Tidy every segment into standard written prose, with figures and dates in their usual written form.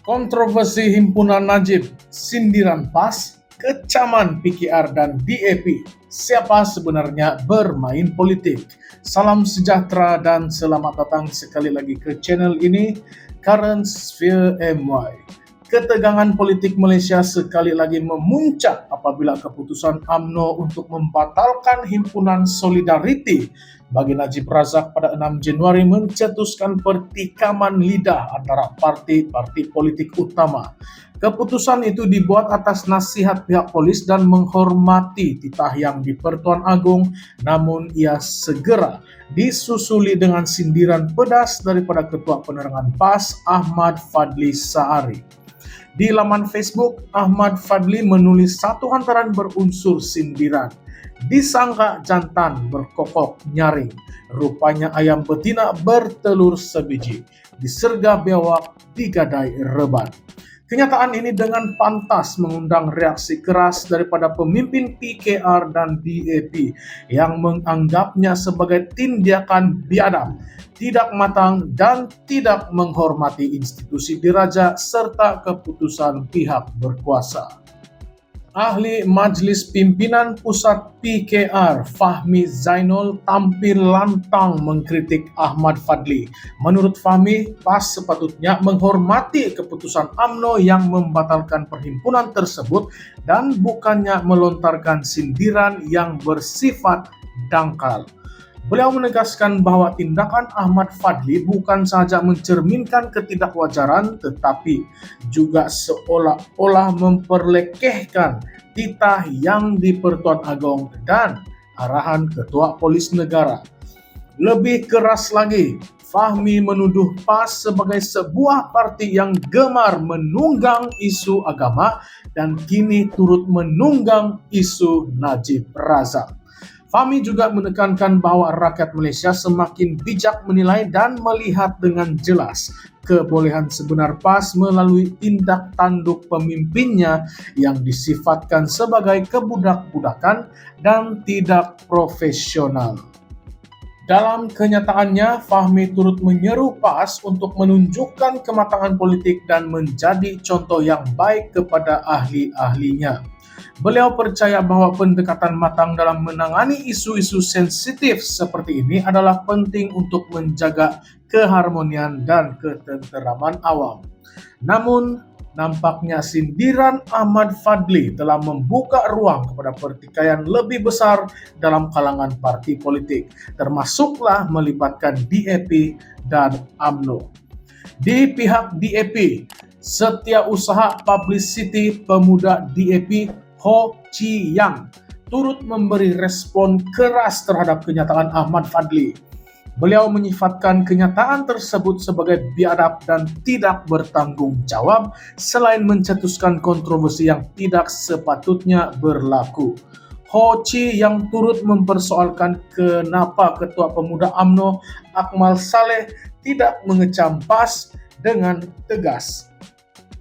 Kontroversi himpunan Najib, sindiran PAS, kecaman PKR dan DAP. Siapa sebenarnya bermain politik? Salam sejahtera dan selamat datang sekali lagi ke channel ini, Current Sphere MY. Ketegangan politik Malaysia sekali lagi memuncak apabila keputusan UMNO untuk membatalkan himpunan Solidariti bagi Najib Razak pada 6 Januari mencetuskan pertikaman lidah antara parti-parti politik utama. Keputusan itu dibuat atas nasihat pihak polis dan menghormati titah yang di Pertuan Agong, namun ia segera disusuli dengan sindiran pedas daripada Ketua Penerangan PAS Ahmad Fadli Sa'ari. Di laman Facebook, Ahmad Fadli menulis satu hantaran berunsur sindiran. Disangka jantan berkokok nyaring, rupanya ayam betina bertelur sebiji, disergah biawak, digadai reban. Kenyataan ini dengan pantas mengundang reaksi keras daripada pemimpin PKR dan DAP yang menganggapnya sebagai tindakan biadab, tidak matang dan tidak menghormati institusi diraja serta keputusan pihak berkuasa. Ahli Majlis Pimpinan Pusat PKR Fahmi Zainul tampil lantang mengkritik Ahmad Fadli. Menurut Fahmi, PAS sepatutnya menghormati keputusan UMNO yang membatalkan perhimpunan tersebut dan bukannya melontarkan sindiran yang bersifat dangkal. Beliau menegaskan bahwa tindakan Ahmad Fadli bukan saja mencerminkan ketidakwajaran tetapi juga seolah-olah memperlekehkan titah yang di Pertuan Agong dan arahan Ketua Polis Negara. Lebih keras lagi, Fahmi menuduh PAS sebagai sebuah parti yang gemar menunggang isu agama dan kini turut menunggang isu Najib Razak. Fahmi juga menekankan bahwa rakyat Malaysia semakin bijak menilai dan melihat dengan jelas kebolehan sebenar PAS melalui tindak tanduk pemimpinnya yang disifatkan sebagai kebudak-budakan dan tidak profesional. Dalam kenyataannya, Fahmi turut menyeru PAS untuk menunjukkan kematangan politik dan menjadi contoh yang baik kepada ahli-ahlinya. Beliau percaya bahwa pendekatan matang dalam menangani isu-isu sensitif seperti ini adalah penting untuk menjaga keharmonian dan ketenteraman awam. Namun, nampaknya sindiran Ahmad Fadli telah membuka ruang kepada pertikaian lebih besar dalam kalangan parti politik, termasuklah melibatkan DAP dan UMNO. Di pihak DAP, Setiausaha Publicity Pemuda DAP Ho Chi Yang turut memberi respon keras terhadap kenyataan Ahmad Fadli. Beliau menyifatkan kenyataan tersebut sebagai biadab dan tidak bertanggung jawab selain mencetuskan kontroversi yang tidak sepatutnya berlaku. Ho Chi yang turut mempersoalkan kenapa Ketua Pemuda UMNO Akmal Saleh tidak mengecam PAS dengan tegas.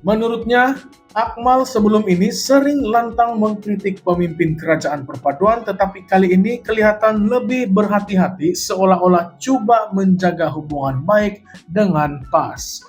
Menurutnya, Akmal sebelum ini sering lantang mengkritik pemimpin kerajaan perpaduan, tetapi kali ini kelihatan lebih berhati-hati seolah-olah coba menjaga hubungan baik dengan PAS.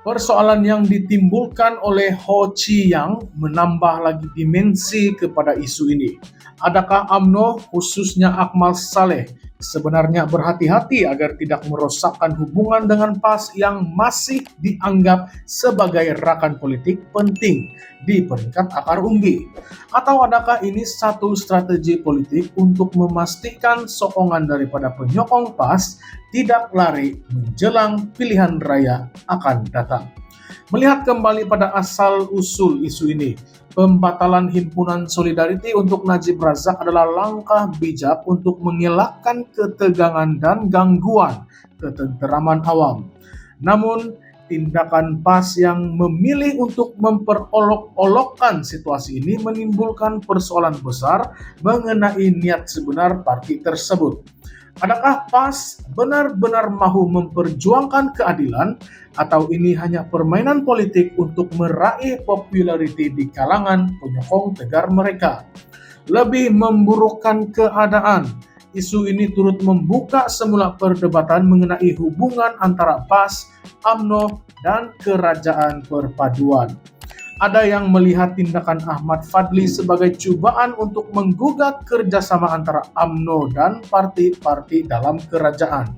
Persoalan yang ditimbulkan oleh Ho Chi Yang menambah lagi dimensi kepada isu ini. Adakah UMNO, khususnya Akmal Saleh, sebenarnya berhati-hati agar tidak merosakkan hubungan dengan PAS yang masih dianggap sebagai rakan politik penting di peringkat akar umbi? Atau adakah ini satu strategi politik untuk memastikan sokongan daripada penyokong PAS tidak lari menjelang pilihan raya akan datang? Melihat kembali pada asal-usul isu ini, pembatalan himpunan Solidariti untuk Najib Razak adalah langkah bijak untuk mengelakkan ketegangan dan gangguan ketenteraman awam. Namun, tindakan PAS yang memilih untuk memperolok-olokkan situasi ini menimbulkan persoalan besar mengenai niat sebenar parti tersebut. Adakah PAS benar-benar mahu memperjuangkan keadilan atau ini hanya permainan politik untuk meraih populariti di kalangan penyokong tegar mereka? Lebih memburukkan keadaan, isu ini turut membuka semula perdebatan mengenai hubungan antara PAS, UMNO, dan Kerajaan Perpaduan. Ada yang melihat tindakan Ahmad Fadli sebagai cobaan untuk menggugat kerjasama antara UMNO dan parti-parti dalam kerajaan.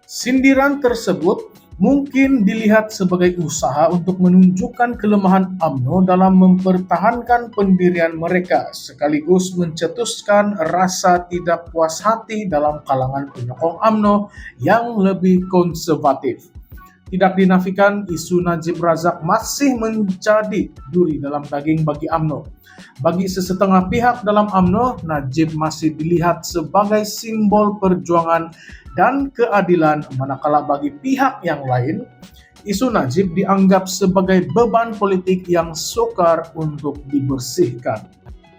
Sindiran tersebut mungkin dilihat sebagai usaha untuk menunjukkan kelemahan UMNO dalam mempertahankan pendirian mereka, sekaligus mencetuskan rasa tidak puas hati dalam kalangan penyokong UMNO yang lebih konservatif. Tidak dinafikan, isu Najib Razak masih menjadi duri dalam daging bagi UMNO. Bagi sesetengah pihak dalam UMNO, Najib masih dilihat sebagai simbol perjuangan dan keadilan, manakala bagi pihak yang lain, isu Najib dianggap sebagai beban politik yang sukar untuk dibersihkan.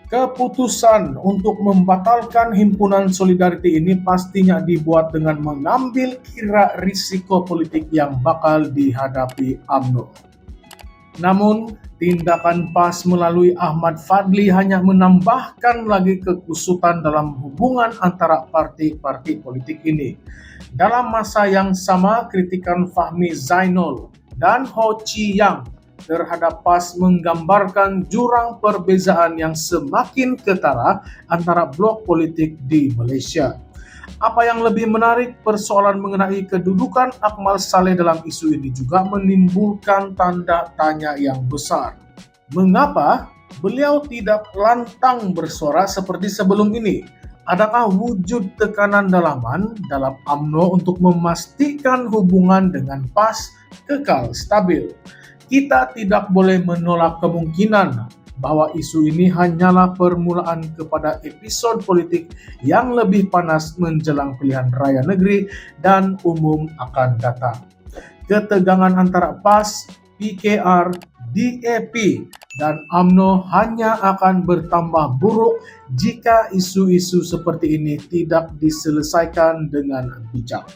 Keputusan untuk membatalkan himpunan Solidarity ini pastinya dibuat dengan mengambil kira risiko politik yang bakal dihadapi UMNO. Namun, tindakan PAS melalui Ahmad Fadli hanya menambahkan lagi kekusutan dalam hubungan antara parti-parti politik ini. Dalam masa yang sama, kritikan Fahmi Zainul dan Ho Chi Yang terhadap PAS menggambarkan jurang perbezaan yang semakin ketara antara blok politik di Malaysia. Apa yang lebih menarik, persoalan mengenai kedudukan Akmal Saleh dalam isu ini juga menimbulkan tanda tanya yang besar. Mengapa beliau tidak lantang bersuara seperti sebelum ini? Adakah wujud tekanan dalaman dalam UMNO untuk memastikan hubungan dengan PAS kekal stabil? Kita tidak boleh menolak kemungkinan bahwa isu ini hanyalah permulaan kepada episode politik yang lebih panas menjelang pilihan raya negeri dan umum akan datang. Ketegangan antara PAS, PKR, DAP, dan UMNO hanya akan bertambah buruk jika isu-isu seperti ini tidak diselesaikan dengan bijak.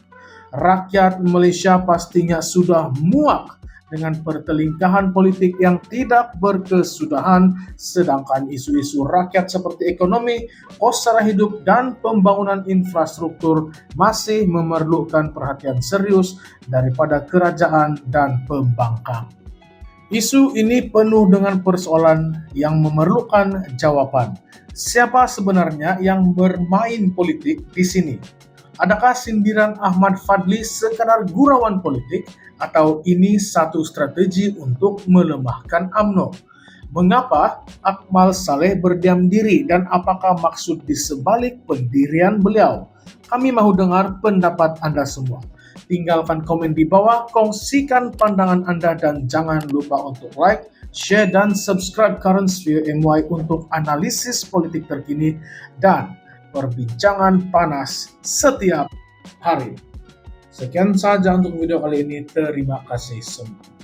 Rakyat Malaysia pastinya sudah muak dengan pertelingkahan politik yang tidak berkesudahan, sedangkan isu-isu rakyat seperti ekonomi, kos sara hidup, dan pembangunan infrastruktur masih memerlukan perhatian serius daripada kerajaan dan pembangkang. Isu ini penuh dengan persoalan yang memerlukan jawaban. Siapa sebenarnya yang bermain politik di sini? Adakah sindiran Ahmad Fadli sekadar gurauan politik atau ini satu strategi untuk melemahkan UMNO? Mengapa Akmal Saleh berdiam diri dan apakah maksud di sebalik pendirian beliau? Kami mahu dengar pendapat Anda semua. Tinggalkan komen di bawah, kongsikan pandangan Anda dan jangan lupa untuk like, share, dan subscribe Current Sphere MY untuk analisis politik terkini dan perbincangan panas setiap hari. Sekian saja untuk video kali ini. Terima kasih semua.